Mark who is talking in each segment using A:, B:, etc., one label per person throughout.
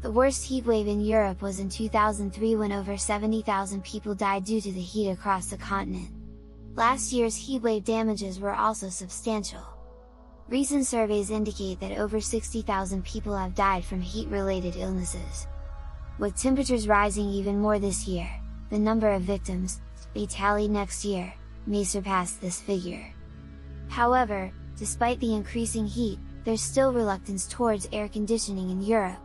A: The worst heatwave in Europe was in 2003 when over 70,000 people died due to the heat across the continent. Last year's heatwave damages were also substantial. Recent surveys indicate that over 60,000 people have died from heat-related illnesses. With temperatures rising even more this year, the number of victims, a tally next year, may surpass this figure. However, despite the increasing heat, there's still reluctance towards air conditioning in Europe.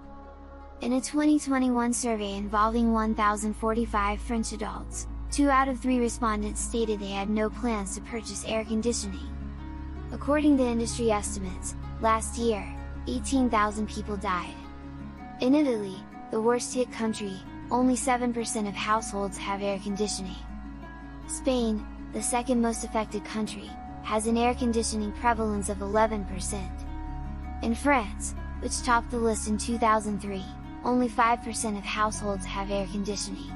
A: In a 2021 survey involving 1,045 French adults, 2 out of 3 respondents stated they had no plans to purchase air conditioning. According to industry estimates, last year, 18,000 people died. In Italy, the worst hit country, only 7% of households have air conditioning. Spain, the second most affected country, has an air conditioning prevalence of 11%. In France, which topped the list in 2003, only 5% of households have air conditioning.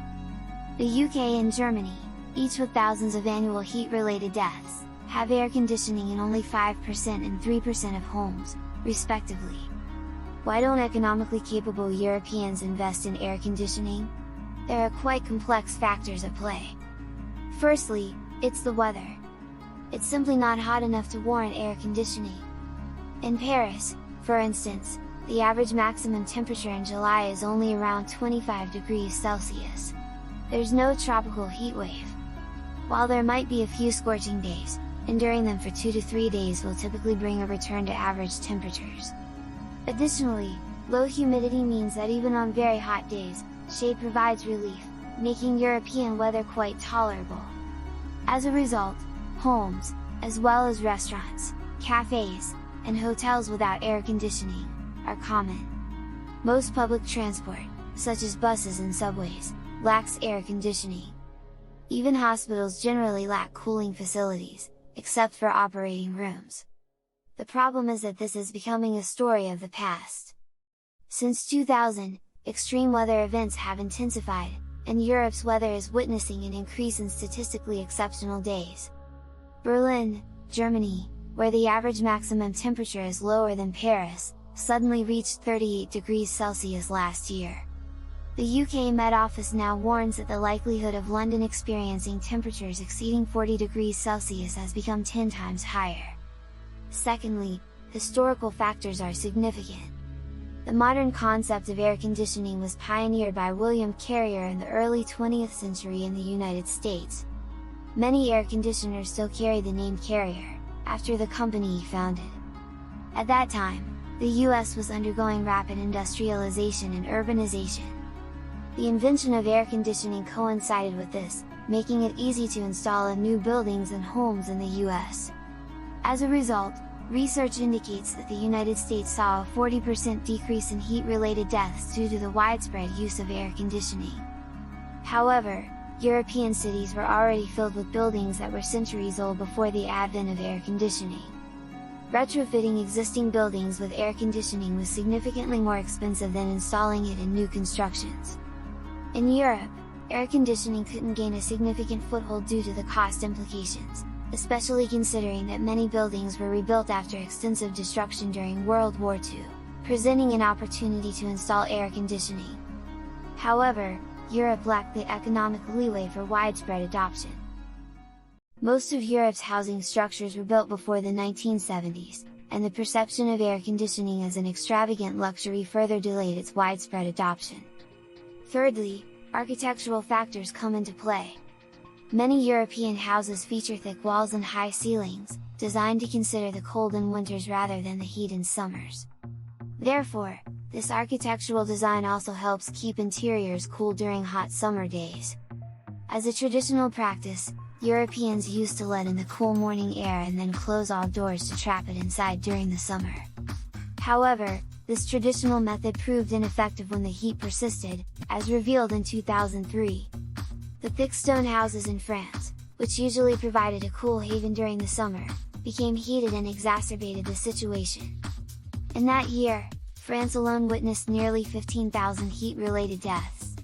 A: The UK and Germany, each with thousands of annual heat-related deaths, have air conditioning in only 5% and 3% of homes, respectively. Why don't economically capable Europeans invest in air conditioning? There are quite complex factors at play. Firstly, it's the weather. It's simply not hot enough to warrant air conditioning. In Paris, for instance, the average maximum temperature in July is only around 25 degrees Celsius. There's no tropical heat wave. While there might be a few scorching days, enduring them for 2 to 3 days will typically bring a return to average temperatures. Additionally, low humidity means that even on very hot days, shade provides relief, making European weather quite tolerable. As a result, homes, as well as restaurants, cafes, and hotels without air conditioning, are common. Most public transport, such as buses and subways, lacks air conditioning. Even hospitals generally lack cooling facilities, except for operating rooms. The problem is that this is becoming a story of the past. Since 2000, extreme weather events have intensified, and Europe's weather is witnessing an increase in statistically exceptional days. Berlin, Germany, where the average maximum temperature is lower than Paris, suddenly reached 38 degrees Celsius last year. The UK Met Office now warns that the likelihood of London experiencing temperatures exceeding 40 degrees Celsius has become 10 times higher. Secondly, historical factors are significant. The modern concept of air conditioning was pioneered by William Carrier in the early 20th century in the United States. Many air conditioners still carry the name Carrier, after the company he founded. At that time, the US was undergoing rapid industrialization and urbanization. The invention of air conditioning coincided with this, making it easy to install in new buildings and homes in the US. As a result, research indicates that the United States saw a 40% decrease in heat-related deaths due to the widespread use of air conditioning. However, European cities were already filled with buildings that were centuries old before the advent of air conditioning. Retrofitting existing buildings with air conditioning was significantly more expensive than installing it in new constructions. In Europe, air conditioning couldn't gain a significant foothold due to the cost implications, especially considering that many buildings were rebuilt after extensive destruction during World War II, presenting an opportunity to install air conditioning. However, Europe lacked the economic leeway for widespread adoption. Most of Europe's housing structures were built before the 1970s, and the perception of air conditioning as an extravagant luxury further delayed its widespread adoption. Thirdly, architectural factors come into play. Many European houses feature thick walls and high ceilings, designed to consider the cold in winters rather than the heat in summers. Therefore, this architectural design also helps keep interiors cool during hot summer days. As a traditional practice, Europeans used to let in the cool morning air and then close all doors to trap it inside during the summer. However, this traditional method proved ineffective when the heat persisted, as revealed in 2003. The thick stone houses in France, which usually provided a cool haven during the summer, became heated and exacerbated the situation. In that year, France alone witnessed nearly 15,000 heat-related deaths.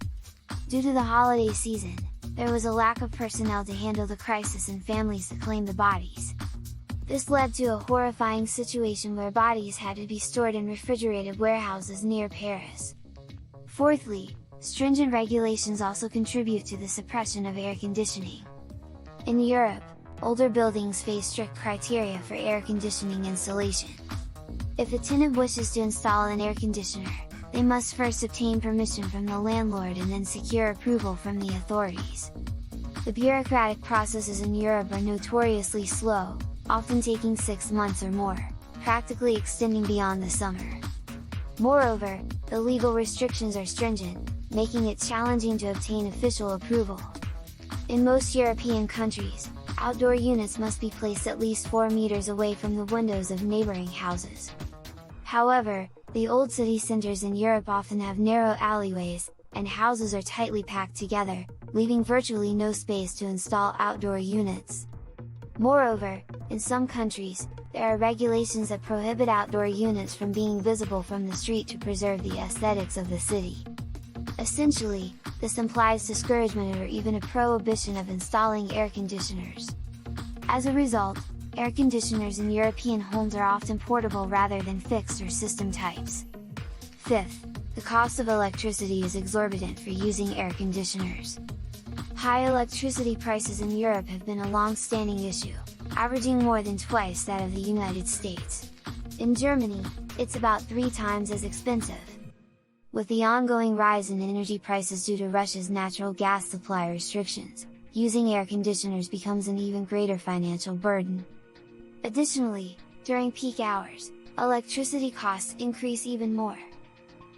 A: Due to the holiday season, there was a lack of personnel to handle the crisis and families to claim the bodies. This led to a horrifying situation where bodies had to be stored in refrigerated warehouses near Paris. Fourthly, stringent regulations also contribute to the suppression of air conditioning. In Europe, older buildings face strict criteria for air conditioning installation. If a tenant wishes to install an air conditioner, they must first obtain permission from the landlord and then secure approval from the authorities. The bureaucratic processes in Europe are notoriously slow, often taking 6 months or more, practically extending beyond the summer. Moreover, the legal restrictions are stringent, making it challenging to obtain official approval. In most European countries, outdoor units must be placed at least 4 meters away from the windows of neighboring houses. However, the old city centers in Europe often have narrow alleyways, and houses are tightly packed together, leaving virtually no space to install outdoor units. Moreover, in some countries, there are regulations that prohibit outdoor units from being visible from the street to preserve the aesthetics of the city. Essentially, this implies discouragement or even a prohibition of installing air conditioners. As a result, air conditioners in European homes are often portable rather than fixed or system types. Fifth, the cost of electricity is exorbitant for using air conditioners. High electricity prices in Europe have been a long-standing issue, averaging more than twice that of the United States. In Germany, it's about 3 times as expensive. With the ongoing rise in energy prices due to Russia's natural gas supply restrictions, using air conditioners becomes an even greater financial burden. Additionally, during peak hours, electricity costs increase even more.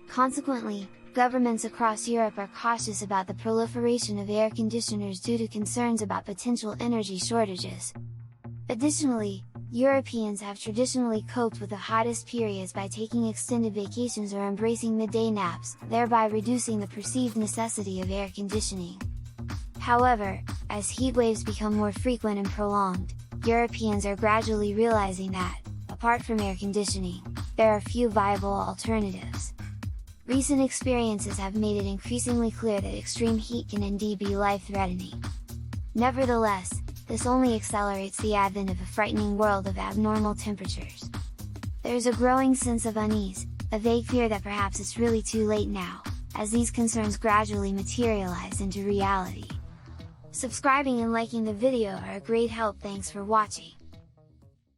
A: Consequently, governments across Europe are cautious about the proliferation of air conditioners due to concerns about potential energy shortages. Additionally, Europeans have traditionally coped with the hottest periods by taking extended vacations or embracing midday naps, thereby reducing the perceived necessity of air conditioning. However, as heat waves become more frequent and prolonged, Europeans are gradually realizing that, apart from air conditioning, there are few viable alternatives. Recent experiences have made it increasingly clear that extreme heat can indeed be life-threatening. Nevertheless, this only accelerates the advent of a frightening world of abnormal temperatures. There's a growing sense of unease, a vague fear that perhaps it's really too late now, as these concerns gradually materialize into reality. Subscribing and liking the video are a great help. Thanks for watching.